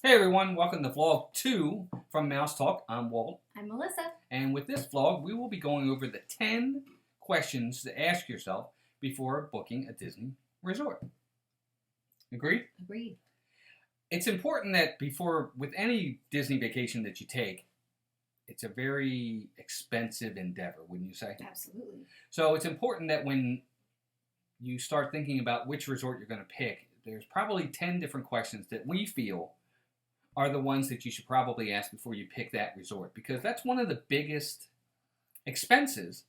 Hey everyone, welcome to vlog 2 from Mouse Talk. I'm Walt. I'm Melissa. And with this vlog, we will be going over the 10 questions to ask yourself before booking a Disney resort. Agreed? Agreed. It's important that with any Disney vacation that you take, it's a very expensive endeavor, wouldn't you say? Absolutely. So it's important that when you start thinking about which resort you're going to pick, there's probably 10 different questions that we feel are the ones that you should probably ask before you pick that resort, because that's one of the biggest expenses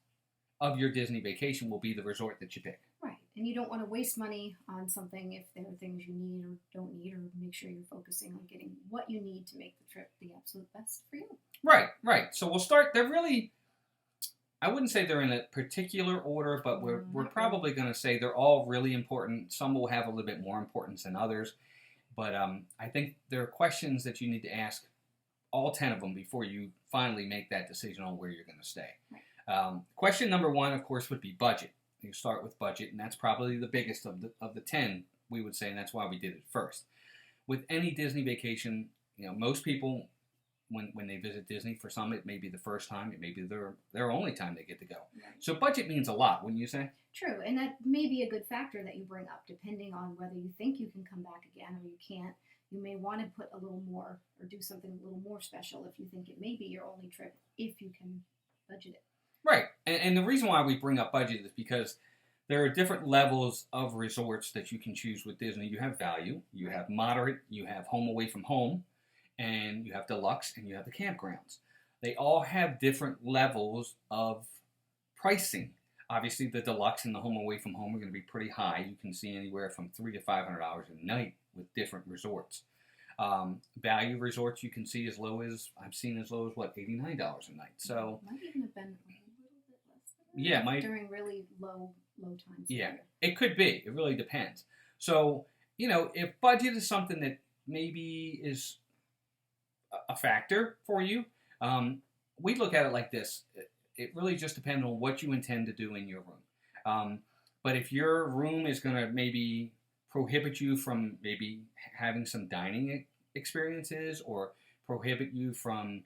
of your Disney vacation will be the resort that you pick. Right. And you don't want to waste money on something if there are things you need or don't need, or make sure you're focusing on getting what you need to make the trip the absolute best for you. Right. So we'll start. They're really, I wouldn't say they're in a particular order, but we're probably going to say they're all really important. Some will have a little bit more importance than others. But I think there are questions that you need to ask, all 10 of them, before you finally make that decision on where you're going to stay. Right. Question number 1, of course, would be budget. You start with budget, and that's probably the biggest of the 10, we would say, and that's why we did it first. With any Disney vacation, most people, when they visit Disney, for some it may be the first time, it may be their only time they get to go. Right. So budget means a lot, wouldn't you say? True, and that may be a good factor that you bring up, depending on whether you think you can come back again or you can't. You may want to put a little more or do something a little more special if you think it may be your only trip, if you can budget it. Right, and the reason why we bring up budget is because there are different levels of resorts that you can choose with Disney. You have value, you have moderate, you have home away from home, and you have deluxe, and you have the campgrounds. They all have different levels of pricing. Obviously, the deluxe and the home away from home are going to be pretty high. You can see anywhere from $300 to $500 a night with different resorts. Value resorts you can see I've seen as low as $89 a night. So it might even have been a little bit less than that. During really low times. Yeah, it could be. It really depends. So, if budget is something that maybe is a factor for you, we look at it like this. It really just depends on what you intend to do in your room. But if your room is going to maybe prohibit you from maybe having some dining experiences, or prohibit you from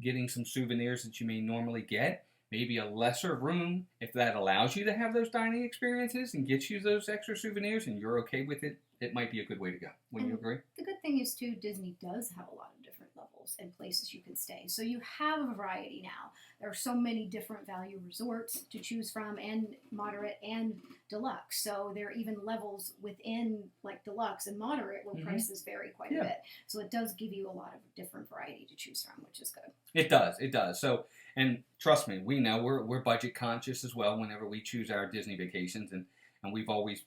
getting some souvenirs that you may normally get, maybe a lesser room, if that allows you to have those dining experiences and gets you those extra souvenirs and you're okay with it, it might be a good way to go. Wouldn't you agree? The good thing is, too, Disney does have a lot of different levels and places you can stay. So you have a variety now. There are so many different value resorts to choose from, and moderate and deluxe. So there are even levels within, like deluxe and moderate, where prices vary quite a bit. So it does give you a lot of different variety to choose from, which is good. It does. So, and trust me, we know we're budget conscious as well whenever we choose our Disney vacations, and we've always,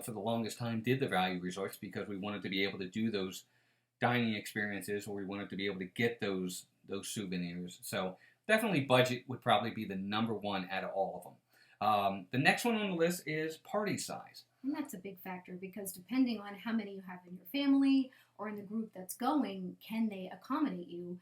for the longest time, did the value resorts because we wanted to be able to do those dining experiences, or we wanted to be able to get those souvenirs. So definitely budget would probably be the number 1 out of all of them. The next one on the list is party size. And that's a big factor, because depending on how many you have in your family or in the group that's going, can they accommodate you,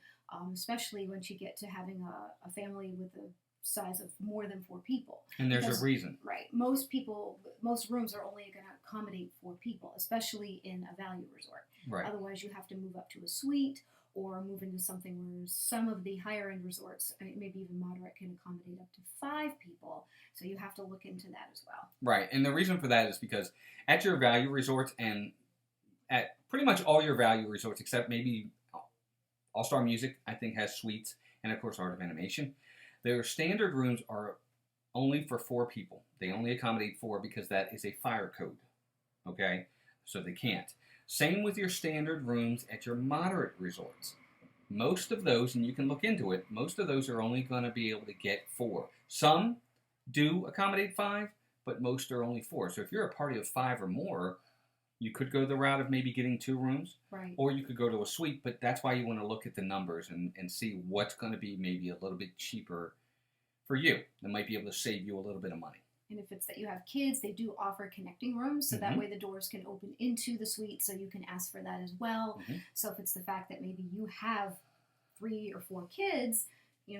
especially once you get to having a family with a size of more than 4 people. And there's a reason. Right. Most rooms are only going to accommodate 4 people, especially in a value resort. Right. Otherwise, you have to move up to a suite or move into something where some of the higher end resorts, maybe even moderate, can accommodate up to 5 people. So you have to look into that as well. Right. And the reason for that is because at your value resorts, and at pretty much all your value resorts, except maybe All-Star Music, I think, has suites, and of course Art of Animation, their standard rooms are only for 4 people. They only accommodate 4 because that is a fire code. Okay? So they can't. Same with your standard rooms at your moderate resorts. Most of those, and you can look into it, most of those are only going to be able to get 4. Some do accommodate 5, but most are only 4. So if you're a party of 5 or more, you could go the route of maybe getting 2 rooms, right, or you could go to a suite, but that's why you want to look at the numbers and see what's going to be maybe a little bit cheaper for you. That might be able to save you a little bit of money. And if it's that you have kids, they do offer connecting rooms, so that way the doors can open into the suite, so you can ask for that as well. So if it's the fact that maybe you have 3 or 4 kids,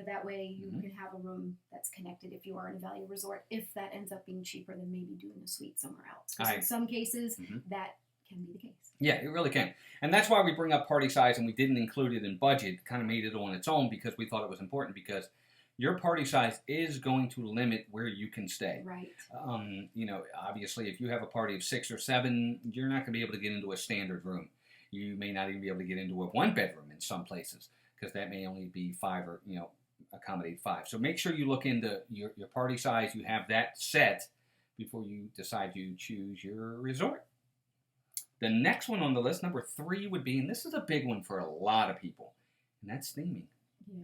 that way you can have a room that's connected if you are in a value resort, if that ends up being cheaper than maybe doing a suite somewhere else. Because in some cases, that can be the case. Yeah, it really can. And that's why we bring up party size and we didn't include it in budget, kind of made it on its own because we thought it was important because your party size is going to limit where you can stay. Right. Obviously, if you have a party of 6 or 7, you're not going to be able to get into a standard room. You may not even be able to get into a 1-bedroom in some places because that may only be 5 or, accommodate 5. So make sure you look into your party size. You have that set before you decide to choose your resort. The next one on the list, number 3, would be, and this is a big one for a lot of people, and that's theming. Yeah,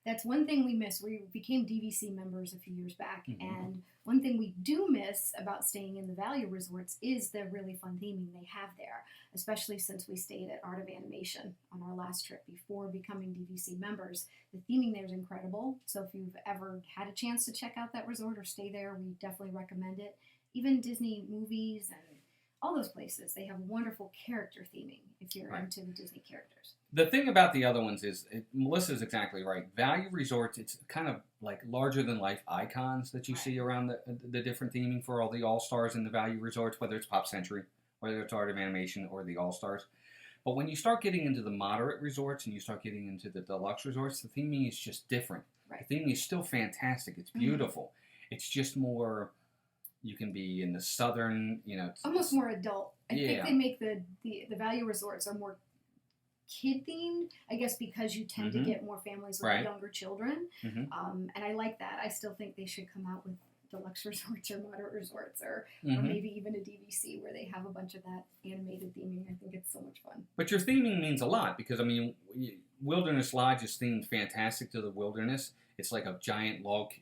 that's one thing we miss. We became DVC members a few years back, Mm-hmm. and one thing we do miss about staying in the value resorts is the really fun theming they have there, especially since we stayed at Art of Animation on our last trip before becoming DVC members. The theming there is incredible, so if you've ever had a chance to check out that resort or stay there, we definitely recommend it. Even Disney movies and all those places, they have wonderful character theming if you're Right. into the Disney characters. The thing about the other ones is, Melissa's exactly right. Value resorts, it's kind of like larger than life icons that you Right. see around the different theming for all the all-stars in the value resorts, whether it's Pop Century, whether it's Art of Animation or the all-stars. But when you start getting into the moderate resorts and you start getting into the deluxe resorts, the theming is just different. Right. The theming is still fantastic. It's beautiful. It's just more, you can be in the southern, Almost more adult. I Yeah. think they make the value resorts are more kid themed, I guess, because you tend to Mhm. get more families with Right. younger children. Mhm. And I like that. I still think they should come out with deluxe resorts or moderate resorts or Mhm. maybe even a DVC where they have a bunch of that animated theming. I think it's so much fun. But your theming means a lot because, Wilderness Lodge is themed fantastic to the wilderness. It's like a giant log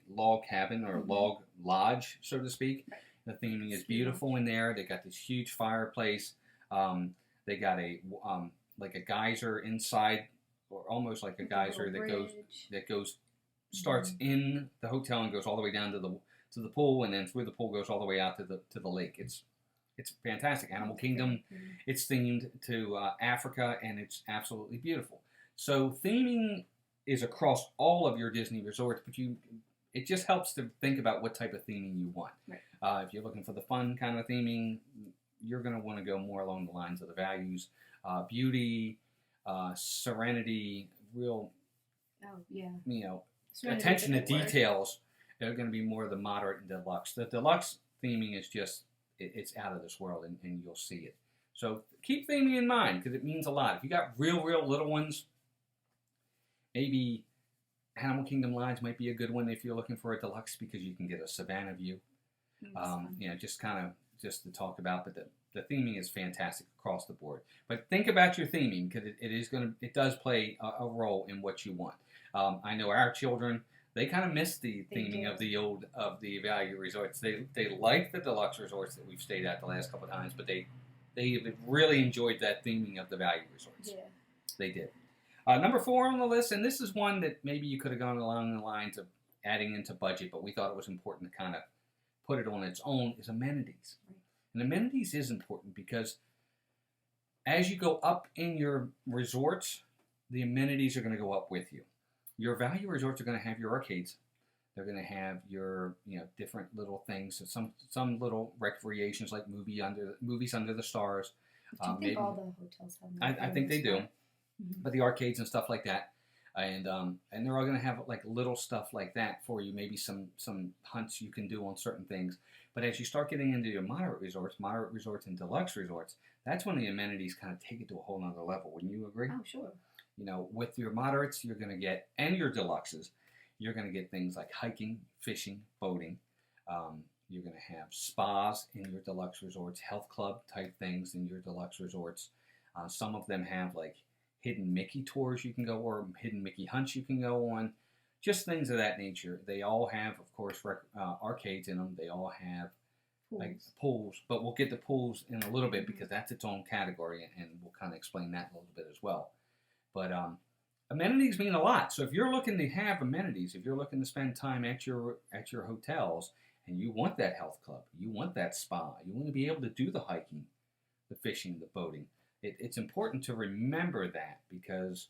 cabin or Mhm. log lodge, so to speak. Right. The theming is Ski beautiful in there. They got this huge fireplace. They got like a geyser inside, or almost like a With geyser little that bridge. starts in the hotel and goes all the way down to the pool, and then through the pool goes all the way out to the lake. It's fantastic. Animal Kingdom. It's themed to Africa, and it's absolutely beautiful. So theming is across all of your Disney resorts, but it just helps to think about what type of theming you want. Right. If you're looking for the fun kind of theming, you're going to want to go more along the lines of the values, beauty, serenity, real, Oh, yeah. attention to Serenity's a good word. details. They're going to be more the moderate and deluxe. The deluxe theming is just, it's out of this world, and you'll see it. So keep theming in mind because it means a lot. If you got real little ones, maybe Animal Kingdom Lodge might be a good one if you're looking for a deluxe because you can get a savannah view. Just to talk about, but the theming is fantastic across the board. But think about your theming because it does play a role in what you want. I know our children, they kind of miss the They theming do. of the value resorts. They like the deluxe resorts that we've stayed at the last couple of times, but they really enjoyed that theming of the value resorts. Yeah. They did. Number 4 on the list, and this is one that maybe you could have gone along the lines of adding into budget, but we thought it was important to kind of put it on its own, is amenities. Right. And amenities is important because as you go up in your resorts, the amenities are going to go up with you. Your value resorts are going to have your arcades. They're going to have your different little things. So some little recreations like movies under the stars. I think maybe all the hotels have that. I think they do. Mm-hmm. But the arcades and stuff like that, and they're all going to have like little stuff like that for you. Maybe some hunts you can do on certain things. But as you start getting into your moderate resorts and deluxe resorts, that's when the amenities kind of take it to a whole nother level. Wouldn't you agree? Oh, sure. With your moderates, you're going to get, and your deluxes, you're going to get things like hiking, fishing, boating. You're going to have spas in your deluxe resorts, health club type things in your deluxe resorts. Some of them have like hidden Mickey tours you can go, or hidden Mickey hunts you can go on. Just things of that nature. They all have, of course, arcades in them. They all have like pools, but we'll get the pools in a little bit because that's its own category, and we'll kind of explain that a little bit as well. But amenities mean a lot. So if you're looking to have amenities, if you're looking to spend time at your hotels, and you want that health club, you want that spa, you want to be able to do the hiking, the fishing, the boating, it's important to remember that because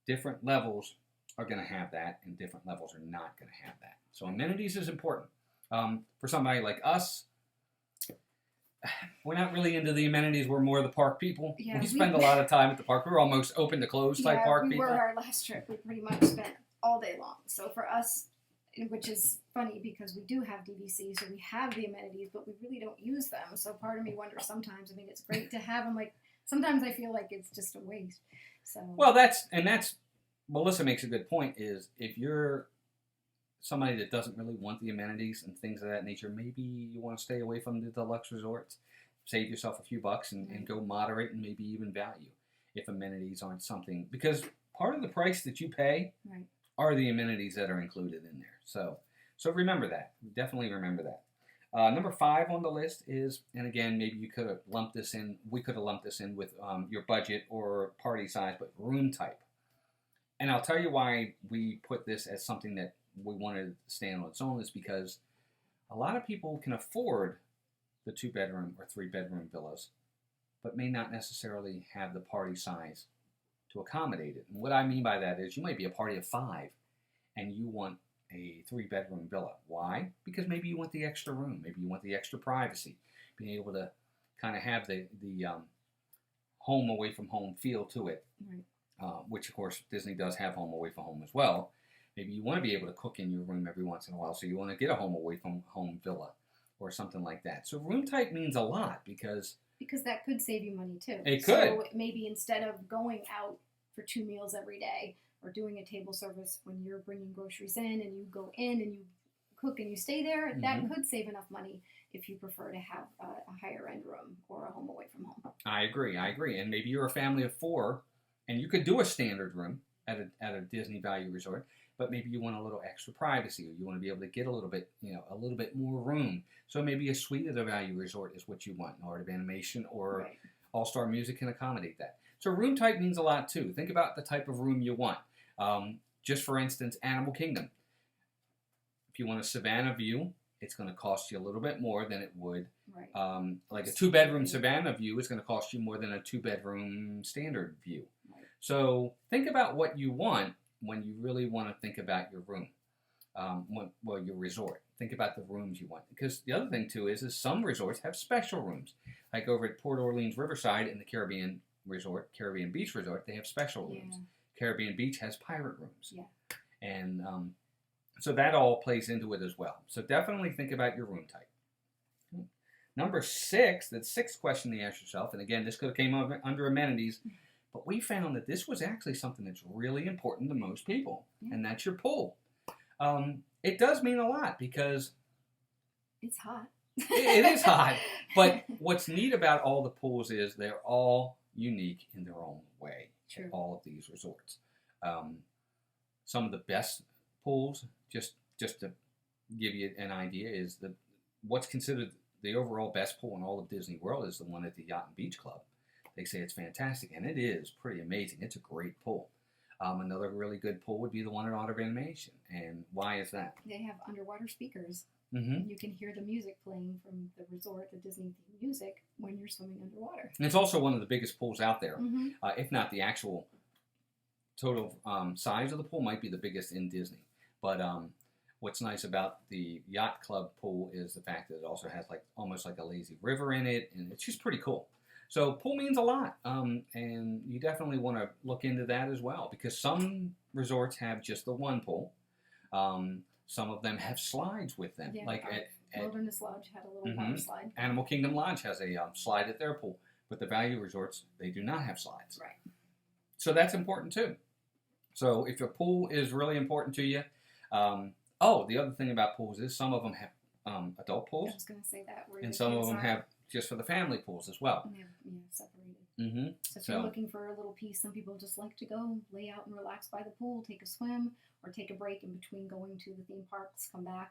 different levels are going to have that, and different levels are not going to have that. So amenities is important. For somebody like us, we're not really into the amenities. We're more the park people. Yeah, we spend a lot of time at the park. We're almost open to close type park we people. were our last trip. We pretty much spent all day long. So for us, which is funny because we do have DVC, so we have the amenities, but we really don't use them. So part of me wonders sometimes. I mean, it's great to have them. Like sometimes I feel like it's just a waste. So Well, that's Melissa makes a good point. Is if you're somebody that doesn't really want the amenities and things of that nature, maybe you want to stay away from the deluxe resorts. Save yourself a few bucks and go moderate and maybe even value if amenities aren't something. Because part of the price that you pay are the amenities that are included in there. So remember that. Definitely remember that. Number 5 on the list is, and again, maybe you could have lumped this in, we could have lumped this in with your budget or party size, but room type. And I'll tell you why we put this as something that we wanted to stand on its own is because a lot of people can afford the 2-bedroom or 3-bedroom villas, but may not necessarily have the party size to accommodate it. And what I mean by that is you might be a party of 5 and you want a 3-bedroom villa. Why? Because maybe you want the extra room. Maybe you want the extra privacy. Being able to kind of have the home away from home feel to it, which of course Disney does have home away from home as well. Maybe you want to be able to cook in your room every once in a while, so you want to get a home away from home villa or something like that. So room type means a lot because that could save you money too. It could. So maybe instead of going out for 2 meals every day or doing a table service when you're bringing groceries in and you go in and you cook and you stay there, that could save enough money if you prefer to have a higher end room or a home away from home. I agree. And maybe you're a family of 4 and you could do a standard room at a Disney Value Resort, but maybe you want a little extra privacy or you want to be able to get a little bit more room. So maybe a suite at a Value Resort is what you want. Art of Animation or All-Star Music can accommodate that. So room type means a lot too. Think about the type of room you want. Just for instance, Animal Kingdom. If you want a Savannah view, it's going to cost you a little bit more than it would. Like a 2-bedroom Savannah view is going to cost you more than a 2-bedroom standard view. So think about what you want when you really want to think about your room, your resort. Think about the rooms you want. Because the other thing too is some resorts have special rooms. Like over at Port Orleans Riverside in the Caribbean Beach Resort, they have special rooms. Caribbean Beach has pirate rooms. And so that all plays into it as well. So definitely think about your room type. Number 6, the 6th question to ask yourself, and again, this could have came under amenities, but we found that this was actually something that's really important to most people, and that's your pool. It does mean a lot because it's hot. It is hot, but what's neat about all the pools is they're all unique in their own way. True. All of these resorts. Some of the best pools, just to give you an idea, is what's considered the overall best pool in all of Disney World is the one at the Yacht and Beach Club. They say it's fantastic, and it is pretty amazing. It's a great pool. Another really good pool would be the one at Art of Animation. And why is that? They have underwater speakers. Mm-hmm. You can hear the music playing from the resort, the Disney theme music, when you're swimming underwater. And it's also one of the biggest pools out there. If not the actual total size of the pool, might be the biggest in Disney. But what's nice about the Yacht Club pool is the fact that it also has almost like a lazy river in it, and it's just pretty cool. So pool means a lot, and you definitely want to look into that as well, because some resorts have just the one pool. Some of them have slides with them. Like at Wilderness Lodge had a little water slide. Animal Kingdom Lodge has a slide at their pool, but the value resorts, they do not have slides. Right. So that's important too. So if your pool is really important to you, the other thing about pools is some of them have adult pools. I was going to say that. And some of them have just for the family pools as well. And they're separated. So if you're looking for a little piece, some people just like to go lay out and relax by the pool, take a swim, or take a break in between going to the theme parks, come back,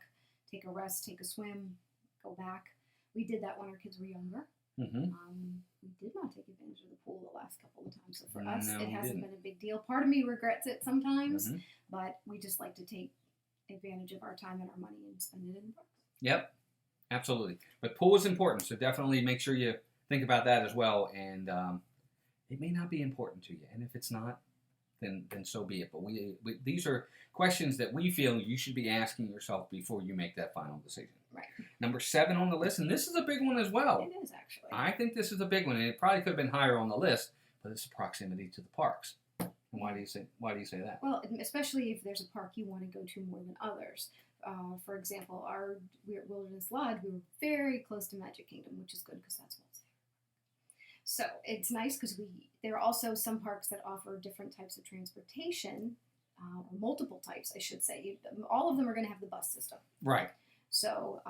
take a rest, take a swim, go back. We did that when our kids were younger. We did not take advantage of the pool the last couple of times. So for us, it hasn't been a big deal. Part of me regrets it sometimes, but we just like to take advantage of our time and our money and spend it in the parks. Yep, absolutely. But pool is important, so definitely make sure you think about that as well. And it may not be important to you, and if it's not, then so be it. But we these are questions that we feel you should be asking yourself before you make that final decision. Right. Number 7 on the list, and this is a big one as well. It is actually. I think this is a big one, and it probably could have been higher on the list, but it's the proximity to the parks. And why do you say that? Well, especially if there's a park you want to go to more than others. For example, we were at Wilderness Lodge. We were very close to Magic Kingdom, which is good because that's Walt's favorite. So it's nice because there are also some parks that offer different types of transportation, or multiple types, I should say. All of them are going to have the bus system. Right. So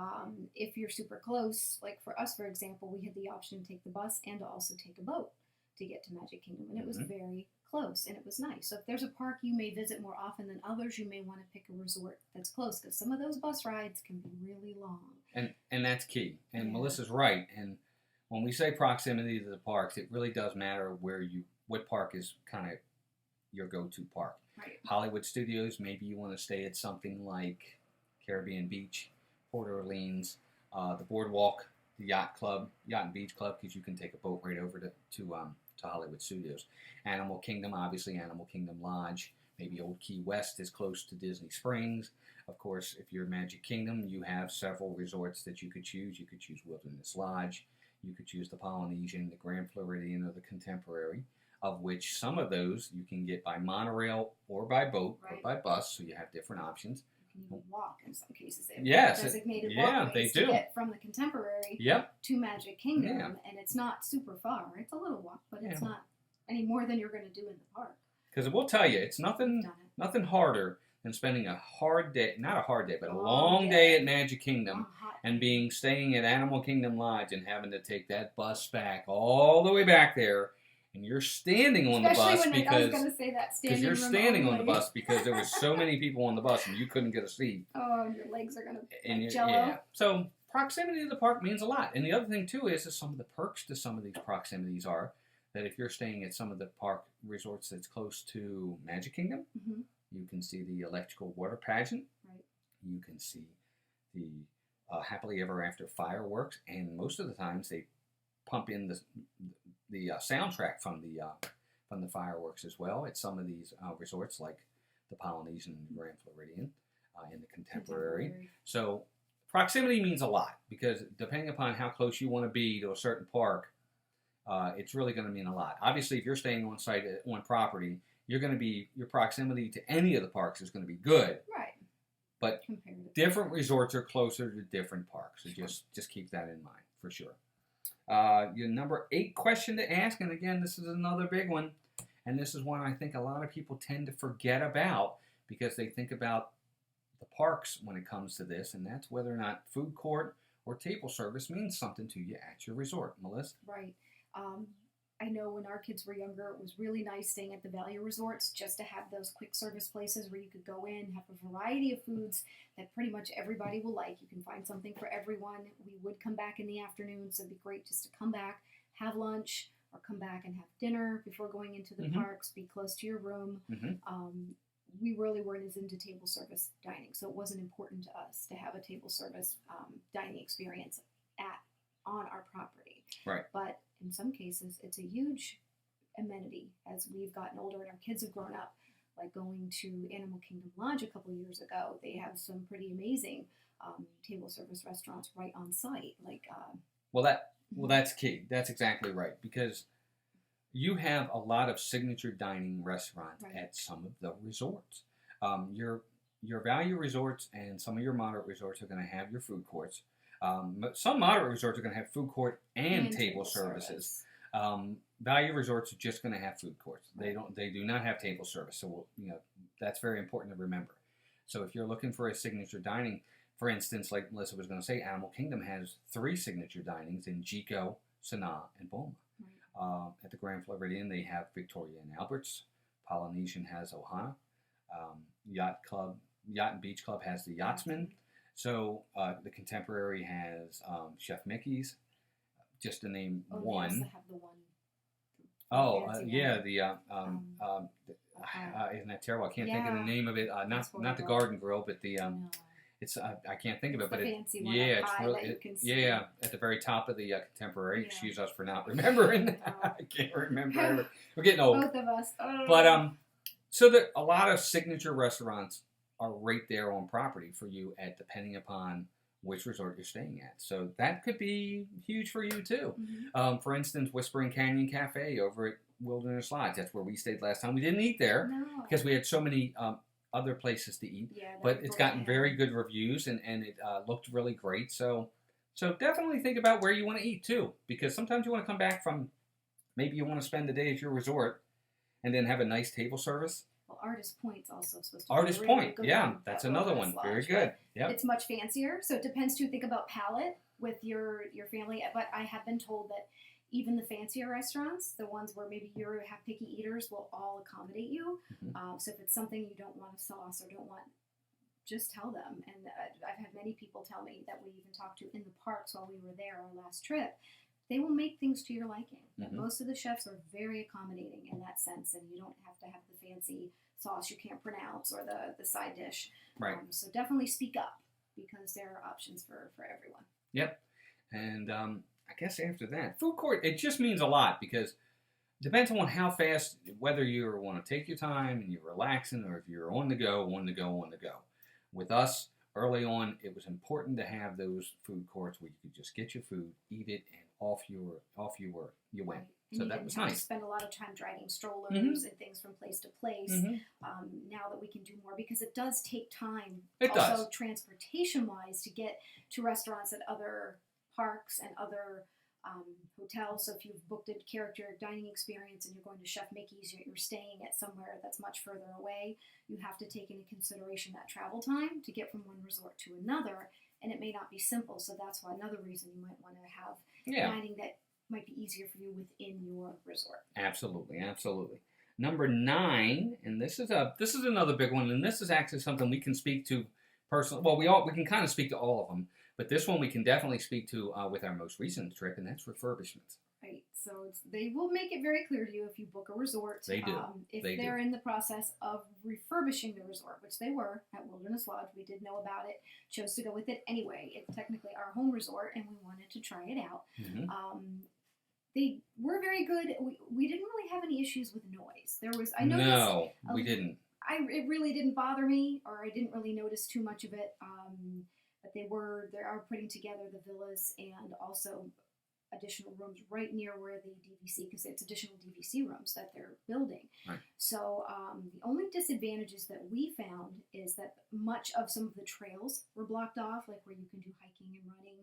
if you're super close, like for us, for example, we had the option to take the bus and to also take a boat to get to Magic Kingdom, and it was very close, and it was nice. So if there's a park you may visit more often than others, you may want to pick a resort that's close, because some of those bus rides can be really long. And that's key. And Melissa's right. And when we say proximity to the parks, it really does matter what park is kind of your go-to park. Right. Hollywood Studios, maybe you want to stay at something like Caribbean Beach, Port Orleans, the Boardwalk, the Yacht and Beach Club, because you can take a boat right over to Hollywood Studios. Animal Kingdom, obviously Animal Kingdom Lodge. Maybe Old Key West is close to Disney Springs. Of course, if you're Magic Kingdom, you have several resorts that you could choose. You could choose Wilderness Lodge. You could choose the Polynesian, the Grand Floridian, or the Contemporary, of which some of those you can get by monorail or by boat or by bus, so you have different options. You can even walk in some cases. They have designated walkways they do. to get from the Contemporary to Magic Kingdom, and it's not super far. It's a little walk, but it's not any more than you're going to do in the park. Because we'll tell you, it's nothing harder than spending a hard day, not a hard day, but a long day at Magic Kingdom and staying at Animal Kingdom Lodge and having to take that bus back all the way back there. And you're standing on the bus because you're standing on the bus because there was so many people on the bus and you couldn't get a seat. Oh, your legs are gonna jello. Yeah. So proximity to the park means a lot. And the other thing too is some of the perks to some of these proximities are that if you're staying at some of the park resorts that's close to Magic Kingdom, you can see the electrical water pageant. Right. You can see the Happily Ever After fireworks, and most of the times they pump in the soundtrack from the fireworks as well at some of these resorts, like the Polynesian and Grand Floridian and the Contemporary. So proximity means a lot because depending upon how close you want to be to a certain park, it's really going to mean a lot. Obviously, if you're staying on site on property, your proximity to any of the parks is going to be good. Right. But different resorts are closer to different parks. So just keep that in mind for sure. Your number 8 question to ask, and again, this is another big one, and this is one I think a lot of people tend to forget about because they think about the parks when it comes to this, and that's whether or not food court or table service means something to you at your resort. Melissa? Right. I know when our kids were younger, it was really nice staying at the value resorts just to have those quick service places where you could go in, have a variety of foods that pretty much everybody will like. You can find something for everyone. We would come back in the afternoon, so it'd be great just to come back, have lunch, or come back and have dinner before going into the parks, be close to your room. We really weren't as into table service dining, so it wasn't important to us to have a table service dining experience on our property. Right. But in some cases, it's a huge amenity as we've gotten older and our kids have grown up. Like going to Animal Kingdom Lodge a couple years ago, they have some pretty amazing table service restaurants right on site. Well, that's key. That's exactly right because you have a lot of signature dining restaurants at some of the resorts. Your value resorts and some of your moderate resorts are going to have your food courts. Some moderate resorts are going to have food court and table services. Value resorts are just going to have food courts. They do not have table service. So that's very important to remember. So if you're looking for a signature dining, for instance, like Melissa was going to say, Animal Kingdom has 3 signature dinings in Jico, Sanaa, and Boma. At the Grand Floridian, they have Victoria and Albert's. Polynesian has Ohana. Yacht and Beach Club has the Yachtsman. So the Contemporary has Chef Mickey's, just to name one. They also have the one. Isn't that terrible? I can't think of the name of it. Not the Garden Grill, but the it's I can't think of it. But fancy one at the very top of the Contemporary. Excuse us for not remembering. I can't remember. We're getting old. Both of us. But so a lot of signature restaurants are right there on property for you depending upon which resort you're staying at. So that could be huge for you too. Mm-hmm. For instance, Whispering Canyon Cafe over at Wilderness Lodge. That's where we stayed last time. We didn't eat there No. because we had so many other places to eat. Yeah, But it's gotten very good reviews and it looked really great. So definitely think about where you want to eat too, because sometimes you want to come back from, maybe you want to spend the day at your resort and then have a nice table service. Well, Artist Point's also supposed to be Artist a really Point, good yeah, one that's at another Wilderness one. Very Lodge, good. but Yep. it's much fancier, so it depends too. Think about palate with your family. But I have been told that even the fancier restaurants, the ones where maybe you have picky eaters, will all accommodate you. Mm-hmm. So if it's something you don't want a sauce or don't want, just tell them. And I've had many people tell me that we even talked to in the parks while we were there our last trip. They will make things to your liking. Mm-hmm. Most of the chefs are very accommodating in that sense, and you don't have to have the fancy sauce you can't pronounce or the side dish. Right. So definitely speak up, because there are options for everyone. Yep. And I guess after that, food court, it just means a lot, because it depends on how fast, whether you want to take your time and you're relaxing, or if you're on the go. With us, early on, it was important to have those food courts where you could just get your food, eat it, and off you went. Right. So And that you was didn't have to nice. spend a lot of time dragging strollers Mm-hmm. and things from place to place. Mm-hmm. Now that we can do more, because it does take time. It also, does. transportation-wise, to get to restaurants at other parks and other hotels. So if you've booked a character dining experience and you're going to Chef Mickey's, you're staying at somewhere that's much further away, you have to take into consideration that travel time to get from one resort to another, and it may not be simple. So that's why another reason you might want to have dining that might be easier for you within your resort. Absolutely. Number 9, and this is another big one, and this is actually something we can speak to personally. Well, we can kind of speak to all of them, but this one we can definitely speak to with our most recent trip, and that's refurbishments. Right. So they will make it very clear to you if you book a resort. They do. If they're in the process of refurbishing the resort, which they were at Wilderness Lodge. We did know about it, chose to go with it anyway. It's technically our home resort, and we wanted to try it out. Mm-hmm. They were very good. We didn't really have any issues with noise. I noticed. No, we didn't. It really didn't bother me, or I didn't really notice too much of it. But they are putting together the villas and also additional rooms right near where the DVC, because it's additional DVC rooms that they're building. Right. So the only disadvantages that we found is that much of some of the trails were blocked off, like where you can do hiking and running.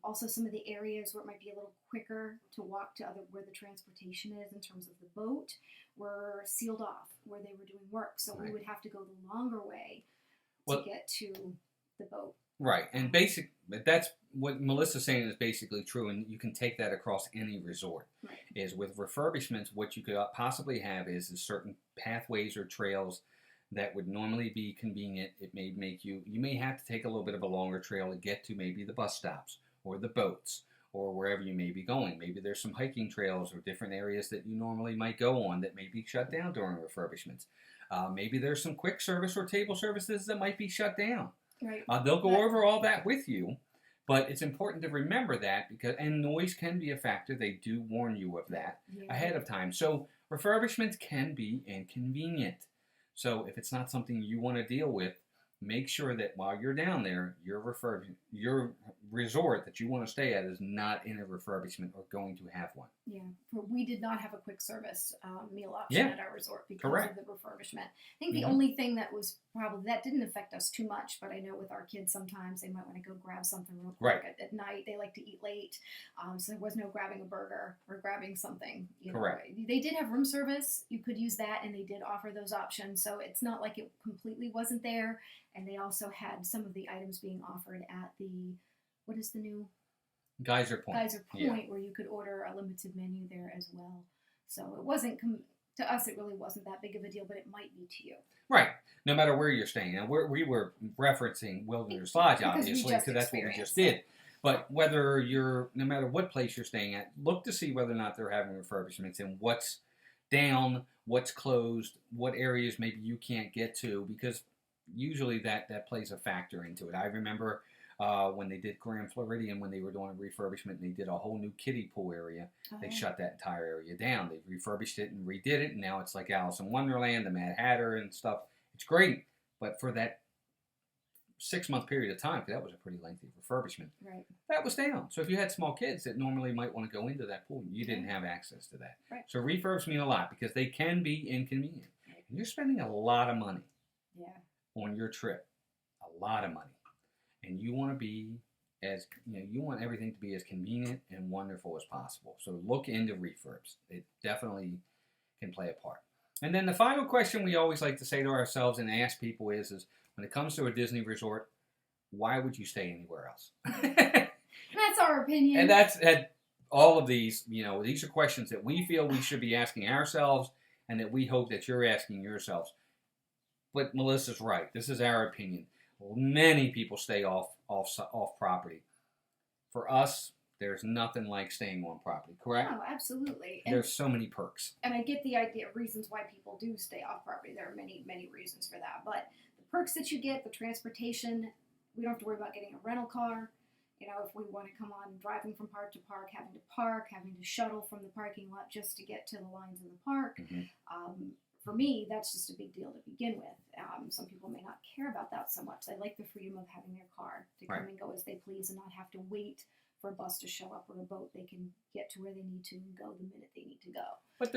Also, some of the areas where it might be a little quicker to walk to where the transportation is in terms of the boat were sealed off where they were doing work. So we would have to go the longer way to get to the boat. Right, and that's what Melissa's saying is basically true, and you can take that across any resort. Right. Is with refurbishments, what you could possibly have is certain pathways or trails that would normally be convenient. It may make you may have to take a little bit of a longer trail to get to maybe the bus stops or the boats or wherever you may be going. Maybe there's some hiking trails or different areas that you normally might go on that may be shut down during refurbishments. Maybe there's some quick service or table services that might be shut down. Right. They'll go over all that with you, but it's important to remember that and noise can be a factor. They do warn you of that ahead of time. So refurbishments can be inconvenient. So if it's not something you want to deal with, make sure that while you're down there, your resort that you want to stay at is not in a refurbishment or going to have one. Yeah, we did not have a quick service meal option at our resort because of the refurbishment. I think the only thing that was probably, that didn't affect us too much, but I know with our kids sometimes they might want to go grab something real quick at night. They like to eat late, so there was no grabbing a burger or grabbing something. Correct. They did have room service. You could use that, and they did offer those options, so it's not like it completely wasn't there. And they also had some of the items being offered at what is the new? Geyser Point, where you could order a limited menu there as well. So it wasn't, to us, it really wasn't that big of a deal, but it might be to you. Right. No matter where you're staying. Now, we were referencing Wilderness Lodge, obviously, because that's what we just did. But no matter what place you're staying at, look to see whether or not they're having refurbishments and what's down, what's closed, what areas maybe you can't get to, because usually that plays a factor into it. I remember when they did Grand Floridian, when they were doing a refurbishment, and they did a whole new kiddie pool area. They shut that entire area down. They refurbished it and redid it, and now it's like Alice in Wonderland, the Mad Hatter and stuff. It's great, but for that 6-month period of time, because that was a pretty lengthy refurbishment, Right. that was down. So if you had small kids that normally might want to go into that pool, you didn't have access to that. Right. So refurbs mean a lot because they can be inconvenient. Right. And you're spending a lot of money Yeah. on your trip, a lot of money, and you want to be as you want everything to be as convenient and wonderful as possible. So look into refurbs. It definitely can play a part. And then the final question we always like to say to ourselves and ask people is when it comes to a Disney resort, why would you stay anywhere else? That's our opinion. And that's all of these, these are questions that we feel we should be asking ourselves and that we hope that you're asking yourselves. But Melissa's right. This is our opinion. Many people stay off property. For us, there's nothing like staying on property, correct? No, absolutely. There's so many perks. And I get the idea of reasons why people do stay off property. There are many, many reasons for that. But the perks that you get, the transportation, we don't have to worry about getting a rental car. If we want to come on driving from park to park, having to shuttle from the parking lot just to get to the lines in the park. Mm-hmm. For me, that's just a big deal to begin with. Some people may not care about that so much. They like the freedom of having their car to come and go as they please and not have to wait for a bus to show up or a boat. They can get to where they need to and go the minute they need to go. But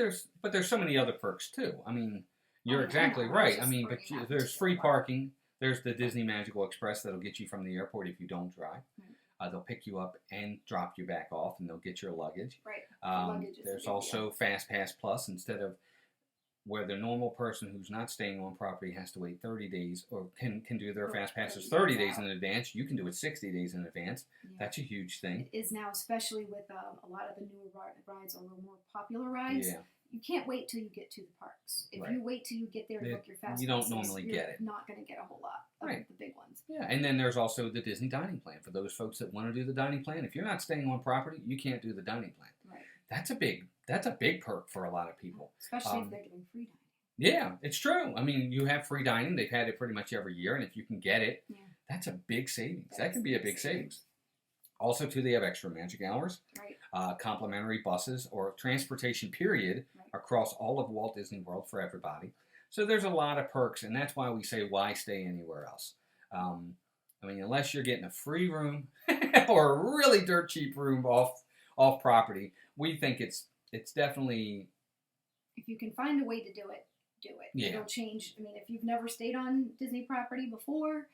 there's so many other perks too. I mean, you're exactly right. I mean, but there's free parking. There's the Disney Magical Express that'll get you from the airport if you don't drive. Right. They'll pick you up and drop you back off, and they'll get your luggage. Right. There's also Fast Pass Plus. Instead of where the normal person who's not staying on property has to wait 30 days or can do their Fast Passes 30 days in advance, you can do it 60 days in advance. Yeah. That's a huge thing. It is now, especially with a lot of the newer rides or more popular rides. Yeah. You can't wait till you get to the parks. If you wait till you get there to book your Fast you don't normally you're get it. Not going to get a whole lot of the big ones. Yeah, and then there's also the Disney dining plan. For those folks that want to do the dining plan, if you're not staying on property, you can't do the dining plan. Right. That's a big perk for a lot of people. Especially if they're doing free dining. Yeah, it's true. I mean, you have free dining. They've had it pretty much every year, and if you can get it, that's a big savings. That can be a big savings. Also, too, they have extra magic hours, complimentary buses or transportation period across all of Walt Disney World for everybody. So there's a lot of perks, and that's why we say why stay anywhere else. I mean, unless you're getting a free room or a really dirt cheap room off property, we think it's definitely. If you can find a way to do it, do it. Yeah. It'll change. I mean, if you've never stayed on Disney property before,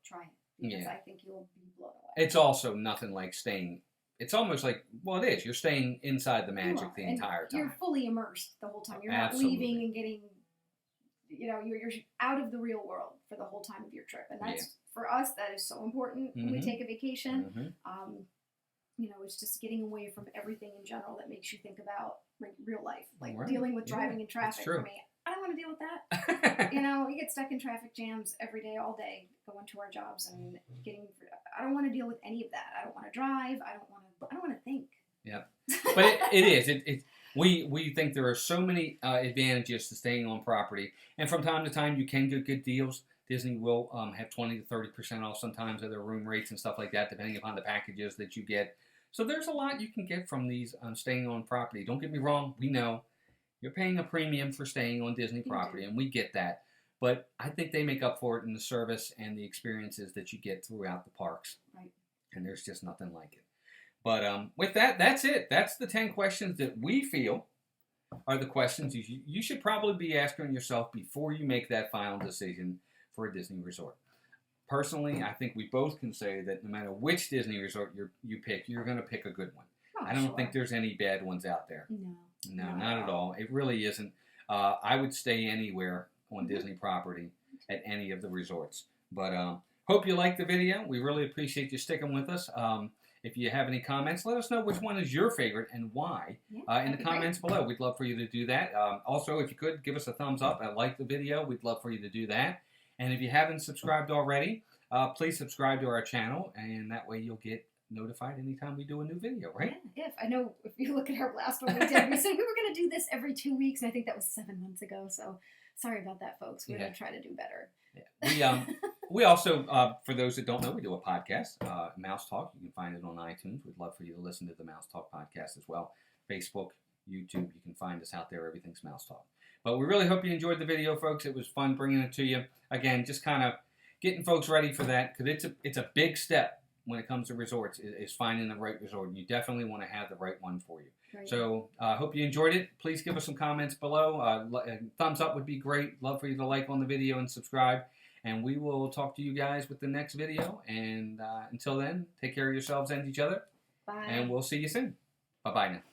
try it. Because I think you'll be blown away. It's also nothing like staying. It's almost like, well, it is. You're staying inside the magic the entire time. You're fully immersed the whole time. You're not leaving and getting, you're out of the real world for the whole time of your trip. And that's, for us, that is so important when we take a vacation. It's just getting away from everything in general that makes you think about real life. Like dealing with driving in traffic for me. I don't want to deal with that. We get stuck in traffic jams every day, all day, going to our jobs and I don't want to deal with any of that. I don't want to drive. I don't want to think. Yeah, but it is. We think there are so many advantages to staying on property, and from time to time you can get good deals. Disney will have 20 to 30% off sometimes of their room rates and stuff like that, depending upon the packages that you get. So there's a lot you can get from these staying on property. Don't get me wrong. We know you're paying a premium for staying on Disney property, and we get that. But I think they make up for it in the service and the experiences that you get throughout the parks. Right. And there's just nothing like it. But with that, that's it. That's the 10 questions that we feel are the questions you should probably be asking yourself before you make that final decision for a Disney resort. Personally, I think we both can say that no matter which Disney resort you pick, you're going to pick a good one. I don't think there's any bad ones out there. No, not at all. It really isn't. I would stay anywhere on Disney property at any of the resorts. But hope you liked the video. We really appreciate you sticking with us. If you have any comments, let us know which one is your favorite and why in the comments below. We'd love for you to do that. Also, if you could, give us a thumbs up and like the video. We'd love for you to do that. And if you haven't subscribed already, please subscribe to our channel, and that way you'll get notified anytime we do a new video, right? Yeah, I know if you look at our last one we did, we said we were going to do this every 2 weeks, and I think that was 7 months ago, so sorry about that, folks. We're going to try to do better. Yeah. We also, for those that don't know, we do a podcast, Mouse Talk. You can find it on iTunes. We'd love for you to listen to the Mouse Talk podcast as well. Facebook, YouTube, you can find us out there. Everything's Mouse Talk. But we really hope you enjoyed the video, folks. It was fun bringing it to you. Again, just kind of getting folks ready for that, because it's a big step when it comes to resorts, is finding the right resort. And you definitely want to have the right one for you. Right. So I hope you enjoyed it. Please give us some comments below. Thumbs up would be great. Love for you to like on the video and subscribe. And we will talk to you guys with the next video. And until then, take care of yourselves and each other. Bye. And we'll see you soon. Bye-bye now.